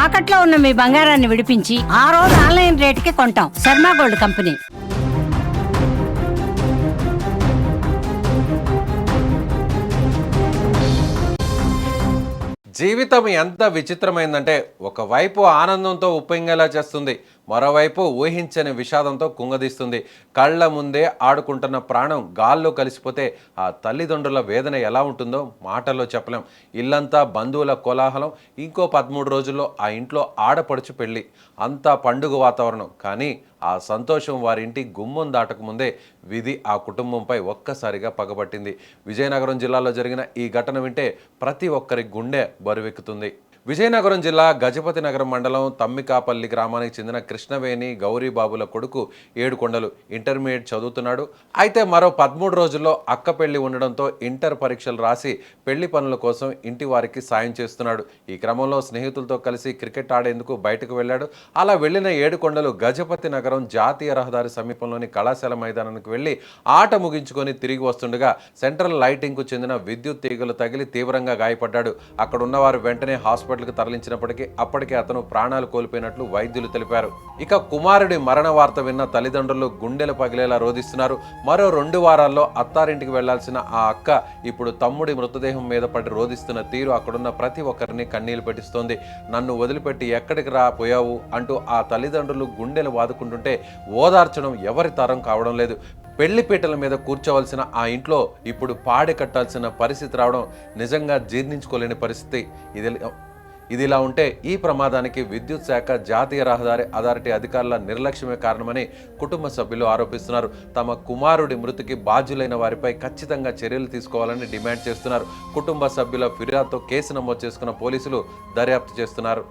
తాకట్లో ఉన్న మీ బంగారాన్ని విడిపించి ఆ రోజు ఆన్లైన్ రేటుకి కొంటాం. Sharma gold company. జీవితం ఎంత విచిత్రమైందంటే ఒకవైపు ఆనందంతో ఉప్పొంగేలా చేస్తుంది, మరోవైపు ఊహించని విషాదంతో కుంగదీస్తుంది. కళ్ళ ముందే ఆడుకుంటున్న ప్రాణం గాల్లో కలిసిపోతే ఆ తల్లిదండ్రుల వేదన ఎలా ఉంటుందో మాటల్లో చెప్పలేం. ఇల్లంతా బంధువుల కోలాహలం. ఇంకో 13 రోజుల్లో ఆ ఇంట్లో ఆడపడుచు పెళ్ళి. అంతా పండుగ వాతావరణం. కానీ ఆ సంతోషం వారింటి గుమ్మం దాటకముందే విధి ఆ కుటుంబంపై ఒక్కసారిగా పగబట్టింది. విజయనగరం జిల్లాలో జరిగిన ఈ ఘటన వింటే ప్రతి ఒక్కరి గుండె బరువెక్కుతుంది. విజయనగరం జిల్లా గజపతి నగరం మండలం తమ్మికాపల్లి గ్రామానికి చెందిన కృష్ణవేణి గౌరీబాబుల కొడుకు ఏడుకొండలు ఇంటర్మీడియట్ చదువుతున్నాడు. అయితే మరో 13 రోజుల్లో అక్క పెళ్లి ఉండడంతో ఇంటర్ పరీక్షలు రాసి పెళ్లి పనుల కోసం ఇంటి వారికి సాయం చేస్తున్నాడు. ఈ క్రమంలో స్నేహితులతో కలిసి క్రికెట్ ఆడేందుకు బయటకు వెళ్ళాడు. అలా వెళ్లిన ఏడుకొండలు గజపతి నగరం జాతీయ రహదారి సమీపంలోని కళాశాల మైదానానికి వెళ్లి ఆట ముగించుకొని తిరిగి వస్తుండగా సెంట్రల్ లైటింగ్ కు చెందిన విద్యుత్ తీగలు తగిలి తీవ్రంగా గాయపడ్డాడు. అక్కడ ఉన్నవారు వెంటనే హాస్పిటల్కి తరలించినప్పటికీ అప్పటికే అతను ప్రాణాలు కోల్పోయినట్లు వైద్యులు తెలిపారు. ఇక కుమారుడి మరణ వార్త విన్న తల్లిదండ్రులు గుండెలు పగిలేలా రోధిస్తున్నారు. మరో 2 వారాల్లో అత్తారింటికి వెళ్లాల్సిన ఆ అక్క ఇప్పుడు తమ్ముడి మృతదేహం మీద పడి రోధిస్తున్న తీరు అక్కడున్న ప్రతి ఒక్కరిని కన్నీళ్లు పెట్టిస్తోంది. నన్ను వదిలిపెట్టి ఎక్కడికి పోయావు అంటూ ఆ తల్లిదండ్రులు గుండెలు వాదుకుంటుంటే ఓదార్చడం ఎవరి తరం కావడం లేదు. పెళ్లిపీటల మీద కూర్చోవలసిన ఆ ఇంట్లో ఇప్పుడు పాడి కట్టాల్సిన పరిస్థితి రావడం నిజంగా జీర్ణించుకోలేని పరిస్థితి. ఇదిలా ఉంటే ఈ ప్రమాదానికి విద్యుత్ శాఖ జాతీయ రహదారి అథారిటీ అధికారుల నిర్లక్ష్యమే కారణమని కుటుంబ సభ్యులు ఆరోపిస్తున్నారు. తమ కుమారుడి మృతికి బాధ్యులైన వారిపై ఖచ్చితంగా చర్యలు తీసుకోవాలని డిమాండ్ చేస్తున్నారు. కుటుంబ సభ్యుల ఫిర్యాదుతో కేసు నమోదు చేసుకున్న పోలీసులు దర్యాప్తు చేస్తున్నారు.